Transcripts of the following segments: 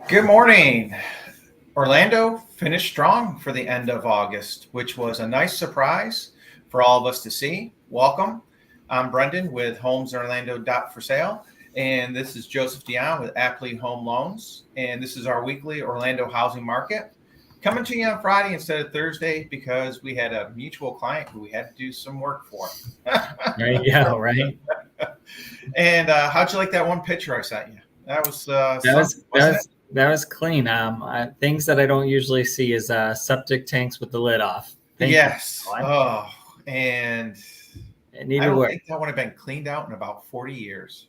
Good morning. Orlando finished strong for the end of August, which was a nice surprise for all of us to see. Welcome. I'm Brendan with Homes Orlando for sale, and this is Joseph Dionne with Appli Home Loans, and this is our weekly Orlando housing market. Coming to you on Friday instead of Thursday because we had a mutual client who we had to do some work for. There you go, right? And how'd you like that one picture I sent you? That was That something, was that wasn't it? was that was clean. Things that I don't usually see is septic tanks with the lid off. Thank you. Yes. Oh, and It I needed don't work. think that would have been cleaned out in about 40 years.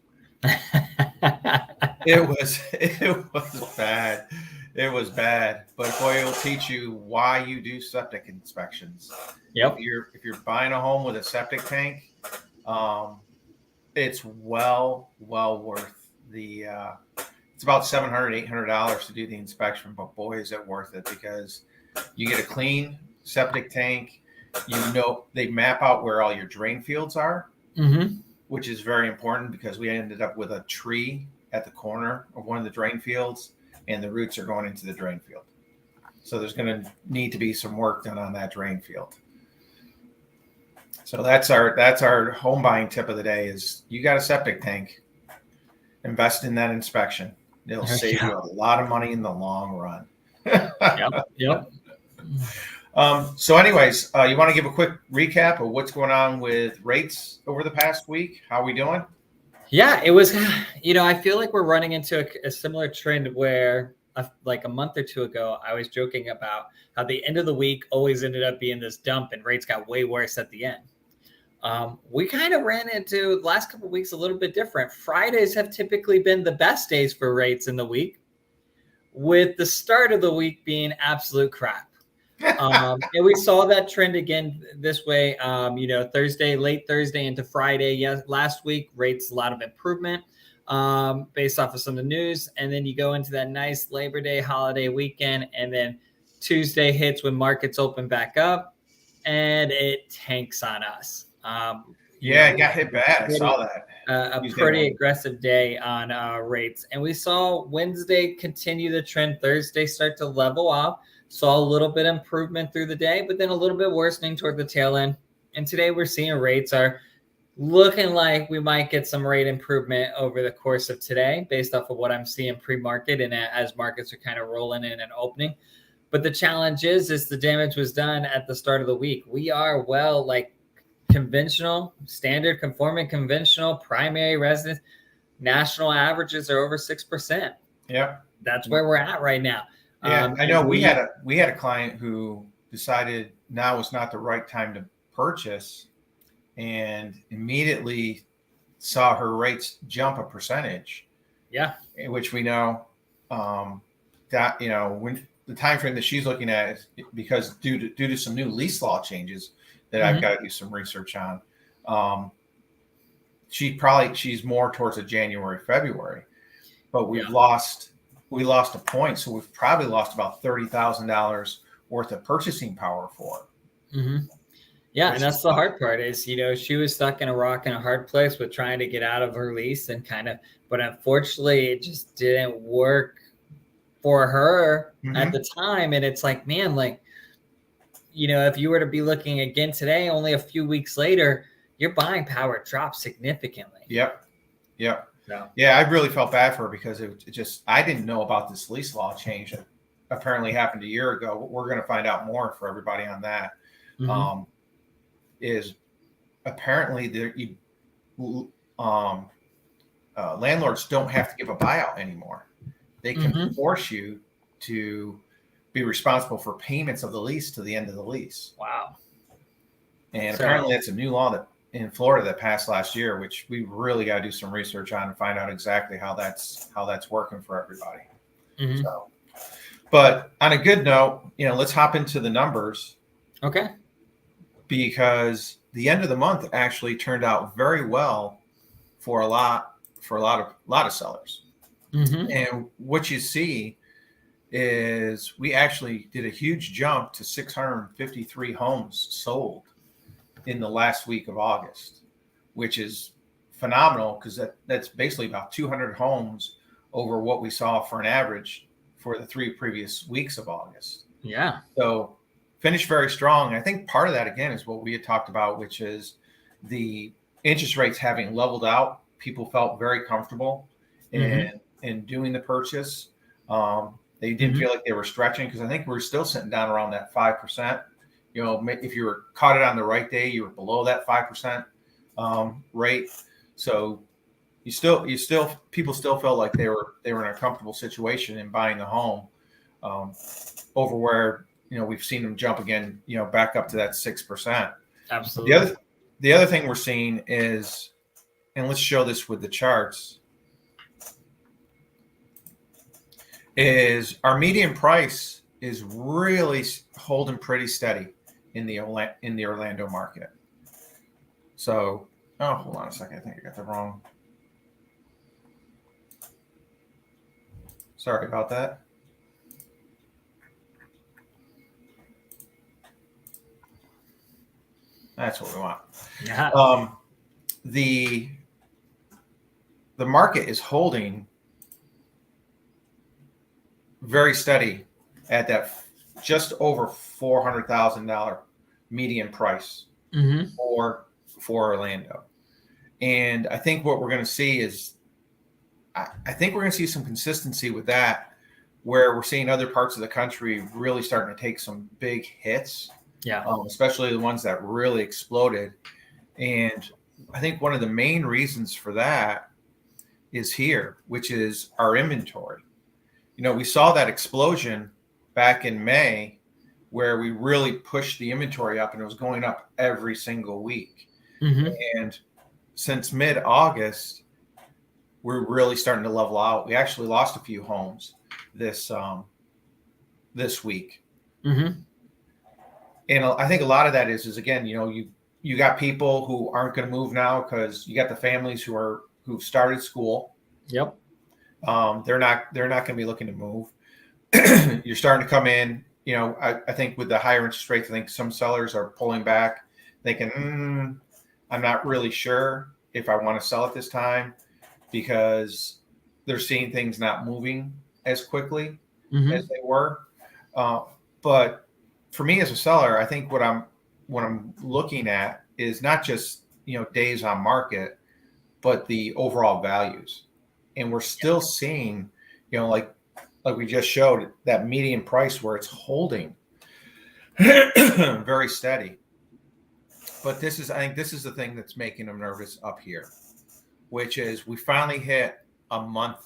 It was bad. It was bad. But boy, it'll teach you why you do septic inspections. If Yep. you're buying a home with a septic tank, um, it's well worth the it's about $700-800 to do the inspection, but boy is it worth it because you get a clean septic tank. They map out where all your drain fields are, Mm-hmm. which is very important because we ended up with a tree at the corner of one of the drain fields, and the roots are going into the drain field. So there's going to need to be some work done on that drain field. So that's our home buying tip of the day: is you got a septic tank, invest in that inspection. It'll There save you you a lot of money in the long run. Yep. Yep. So anyways, you want to give a quick recap of what's going on with rates over the past week? How are we doing? Yeah, it was. I feel like we're running into a similar trend where, like a month or two ago, I was joking about how the end of the week always ended up being this dump, and rates got way worse at the end. We kind of ran into the last couple of weeks a little bit different. Fridays have typically been the best days for rates in the week, with the start of the week being absolute crap. And we saw that trend again this way. Late Thursday into Friday. Yes, last week rates a lot of improvement based off of some of the news, and then you go into that nice Labor Day holiday weekend, and then Tuesday hits when markets open back up, and it tanks on us. Yeah, it got hit bad. I saw that. A Tuesday pretty morning. aggressive day on rates. And we saw Wednesday continue the trend, Thursday start to level off, saw a little bit improvement through the day, but then a little bit worsening toward the tail end. And today we're seeing rates are looking like we might get some rate improvement over the course of today based off of what I'm seeing pre-market and as markets are kind of rolling in and opening. But the challenge is the damage was done at the start of the week. We are conventional, standard conforming conventional primary residence, national averages are over 6%. Yep. That's where we're at right now. Yeah, I know we had a client who decided now was not the right time to purchase, and immediately saw her rates jump a percentage. Yeah, which we know that when the time frame that she's looking at is because due to some new lease law changes that I've got to do some research on. She's more towards a January, February, but we lost a point, so we've probably lost about $30,000 worth of purchasing power for her. Mm-hmm. Yeah, and that's the hard part is, she was stuck in a rock and a hard place with trying to get out of her lease and but unfortunately it just didn't work for her at the time. And it's like, man, if you were to be looking again today, only a few weeks later, your buying power dropped significantly. Yep. Yeah, I really felt bad for her because I didn't know about this lease law change that apparently happened a year ago. We're going to find out more for everybody on that. Mm-hmm. Is apparently landlords don't have to give a buyout anymore. They can force you to be responsible for payments of the lease to the end of the lease. Wow. And apparently that's a new law that in Florida that passed last year, which we really got to do some research on and find out exactly how that's working for everybody. Mm-hmm. So, but on a good note, let's hop into the numbers. Okay. Because the end of the month actually turned out very well for a lot of sellers. Mm-hmm. And what you see is we actually did a huge jump to 653 homes sold in the last week of August, which is phenomenal because that's basically about 200 homes over what we saw for an average for the 3 previous weeks of August. Yeah. So finished very strong. I think part of that, again, is what we had talked about, which is the interest rates having leveled out. People felt very comfortable in doing the purchase. They didn't feel like they were stretching, because I think we're still sitting down around that 5%. You know, if you were caught it on the right day, you were below that 5% rate. So people still felt like they were in a comfortable situation in buying the home, over where, you know, we've seen them jump again, you know, back up to that 6%. Absolutely. The other thing we're seeing is, and let's show this with the charts, is our median price is really holding pretty steady in the Orlando market. So, oh, hold on a second. I think I got the wrong. Sorry about that. That's what we want. Yeah. The market is holding very steady at that just over $400,000 median price for Orlando. And I think what we're going to see is, I think we're going to see some consistency with that, where we're seeing other parts of the country really starting to take some big hits. Yeah. Especially the ones that really exploded. And I think one of the main reasons for that is here, which is our inventory. You know, we saw that explosion back in May, where we really pushed the inventory up, and it was going up every single week. And since mid-August, we're really starting to level out. We actually lost a few homes this week. And I think a lot of that is again, you know, you got people who aren't going to move now, because you got the families who've started school. Yep. They're not going to be looking to move. You're starting to come in. You know, I think with the higher interest rates, I think some sellers are pulling back, thinking, I'm not really sure if I want to sell at this time, because they're seeing things not moving as quickly as they were. But for me as a seller, I think what I'm looking at is not just, you know, days on market, but the overall values. And we're still seeing, you know, like we just showed, that median price where it's holding very steady. But I think this is the thing that's making them nervous up here, which is we finally hit a month,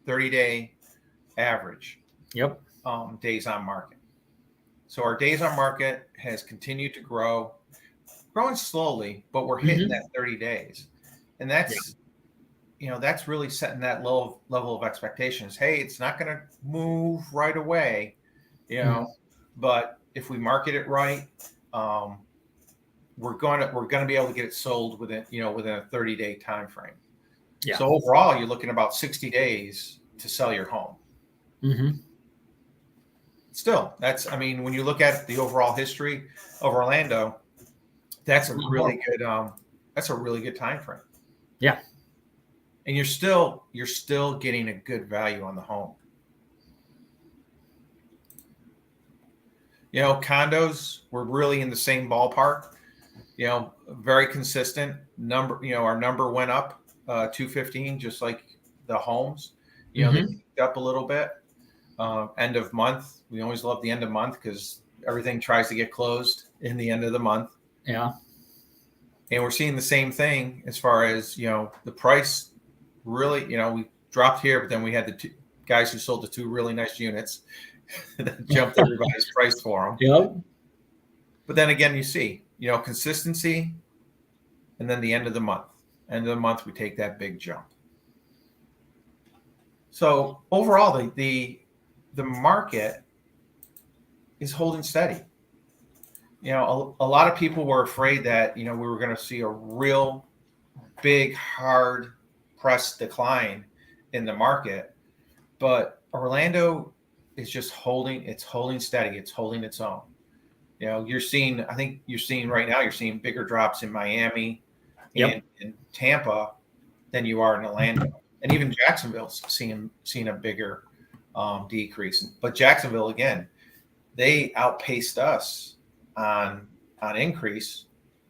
30-day average. Yep. Days on market. So our days on market has continued to grow, growing slowly, but we're hitting that 30 days. And that's, you know, that's really setting that low level of expectations. Hey, it's not going to move right away, you know, but if we market it right, we're going to be able to get it sold within a 30-day time frame. Yeah. So overall, you're looking about 60 days to sell your home. Still, when you look at the overall history of Orlando, that's a really good time frame. Yeah. And you're still getting a good value on the home. You know, condos, we're really in the same ballpark. You know, very consistent number. You know, our number went up 215, just like the homes. You know, they picked up a little bit. End of month, we always love the end of month, because everything tries to get closed in the end of the month. Yeah. And we're seeing the same thing as far as, you know, the price really, you know, we dropped here, but then we had the two guys who sold the 2 really nice units that jumped everybody's price for them. Yep. But then again, you see, you know, consistency, and then the end of the month. End of the month, we take that big jump. So overall, the market is holding steady. You know, a lot of people were afraid that, you know, we were going to see a real big, hard press decline in the market, but Orlando is just holding steady. It's holding its own. You know, I think you're seeing right now, you're seeing bigger drops in Miami and in Tampa than you are in Orlando. And even Jacksonville's seeing a bigger decrease. But Jacksonville, again, they outpaced us on increase.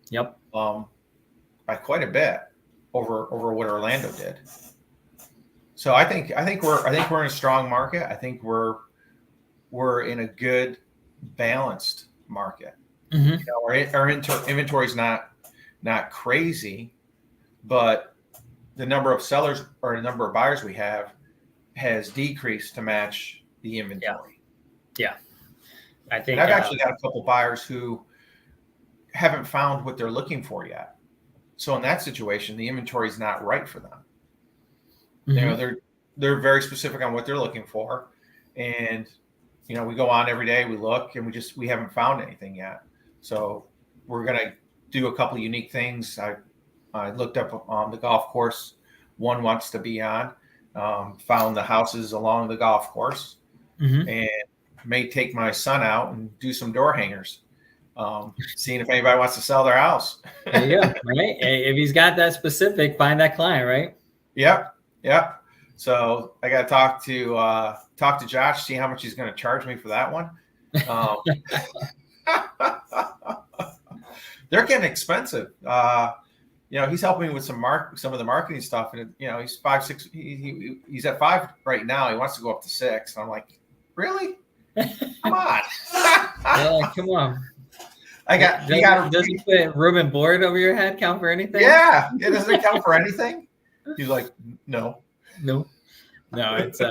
Yep. By quite a bit over what Orlando did. So I think we're in a strong market. I think we're in a good balanced market. Mm-hmm. Our inventory is not crazy, but the number of sellers or the number of buyers we have has decreased to match the inventory. Yeah. I think and I've actually got a couple buyers who haven't found what they're looking for yet. So in that situation, the inventory is not right for them. Mm-hmm. They're very specific on what they're looking for, and we go on every day, we look, and we haven't found anything yet. So we're gonna do a couple unique things. I looked up on the golf course one wants to be on, found the houses along the golf course, mm-hmm. and may take my son out and do some door hangers. Seeing if anybody wants to sell their house. There you go. Right. If he's got that specific, find that client, right? Yep. So I got to talk to Josh, see how much he's going to charge me for that one. They're getting expensive. He's helping me with some of the marketing stuff, and he's 5, 6. He's at 5 right now. He wants to go up to 6. And I'm like, really? Come on. Yeah, come on. Does he put room and board over your head count for anything? Yeah, it doesn't count for anything. He's like, no. It's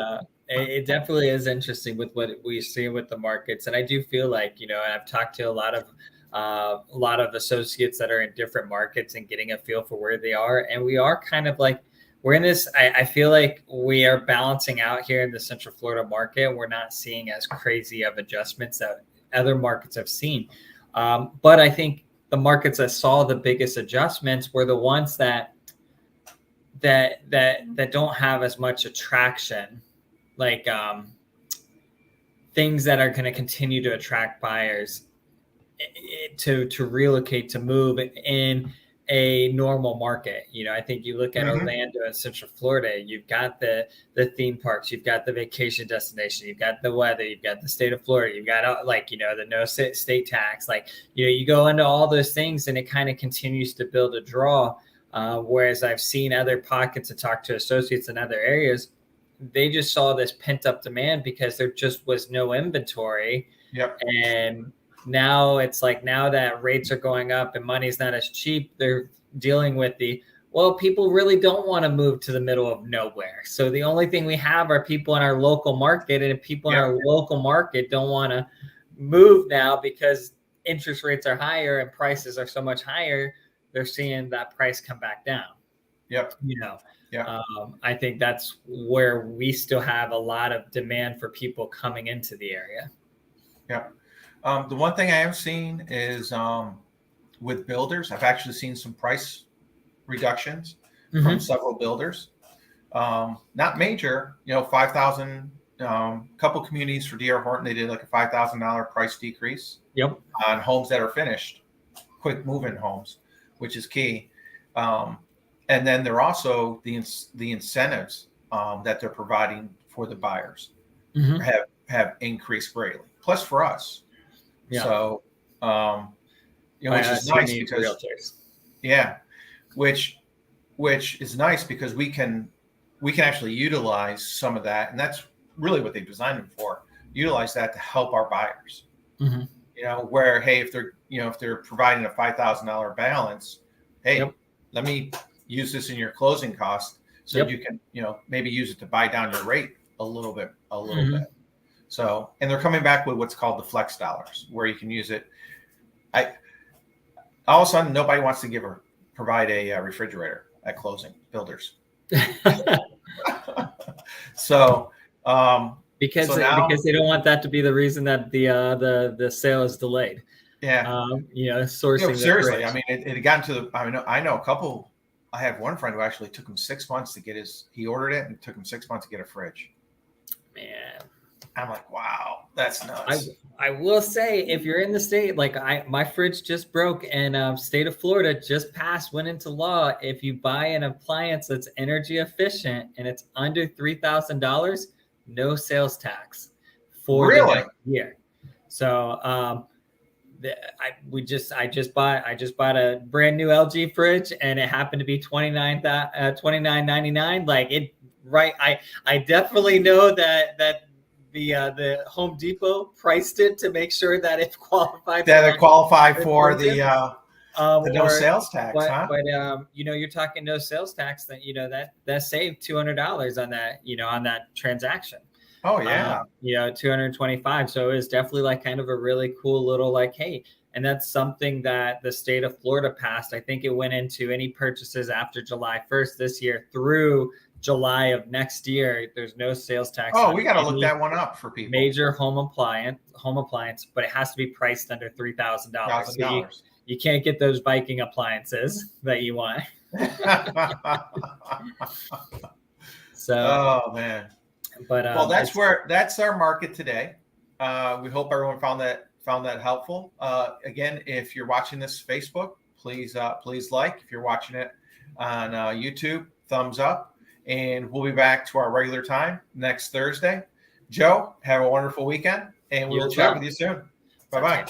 it definitely is interesting with what we see with the markets, and I do feel like and I've talked to a lot of associates that are in different markets and getting a feel for where they are, and we are kind of like we're in this. I feel like we are balancing out here in the Central Florida market. We're not seeing as crazy of adjustments that other markets have seen. But I think the markets that saw the biggest adjustments were the ones that don't have as much attraction, like things that are going to continue to attract buyers to relocate, to move in a normal market. I think you look at Orlando and Central Florida, you've got the theme parks, you've got the vacation destination, you've got the weather, you've got the state of Florida, you've got the no state tax, you go into all those things, and it kind of continues to build a draw. Whereas I've seen other pockets and talked to associates in other areas, they just saw this pent up demand because there just was no inventory. Yep. And now it's like, now that rates are going up and money's not as cheap, they're dealing with people really don't want to move to the middle of nowhere. So the only thing we have are people in our local market, and if people in our local market don't want to move now because interest rates are higher and prices are so much higher, they're seeing that price come back down. Yep. I think that's where we still have a lot of demand for people coming into the area. Yeah. The one thing I have seen is with builders, I've actually seen some price reductions from several builders. Not major, 5,000, couple communities for D.R. Horton, they did like a $5,000 price decrease on homes that are finished, quick move-in homes, which is key. And then they're also the incentives that they're providing for the buyers have increased greatly. Plus for us. Yeah. So, which is nice because which is nice because we can actually utilize some of that, and that's really what they designed them for. Utilize that to help our buyers. Where if they're providing a $5,000 balance, let me use this in your closing cost, so you can maybe use it to buy down your rate a little bit. So, and they're coming back with what's called the flex dollars, where you can use it. All of a sudden, nobody wants to provide a refrigerator at closing, builders. So, because they don't want that to be the reason that the sale is delayed. Yeah. Sourcing. Seriously, I mean, it got into I know a couple. I had one friend who actually took him 6 months to get he ordered it, and it took him 6 months to get a fridge. Man. I'm like, wow, that's nuts. I will say, if you're in the state, my fridge just broke, and state of Florida just went into law. If you buy an appliance that's energy efficient and it's under $3,000, no sales tax for the Really? next year. So I just bought a brand new LG fridge, and it happened to be $29.99. Like it, right? I definitely know that the Home Depot priced it to make sure that it qualified That it qualified for for incentives. the no sales tax, huh? But you're talking no sales tax. That that saved $200 on that on that transaction. Oh yeah. 225. So it was definitely like kind of a really cool little like, hey, and that's something that the state of Florida passed. I think it went into any purchases after July 1st this year through July of next year. There's no sales tax Oh, on we got to look any that one up for people. major home appliance, but it has to be priced under $3,000. So you can't get those Viking appliances that you want. So, oh man. But well, that's our market today. We hope everyone found that helpful. Again, if you're watching this Facebook, please like. If you're watching it on YouTube, thumbs up. And we'll be back to our regular time next Thursday. Joe, have a wonderful weekend, and we will chat with you soon. Bye-bye.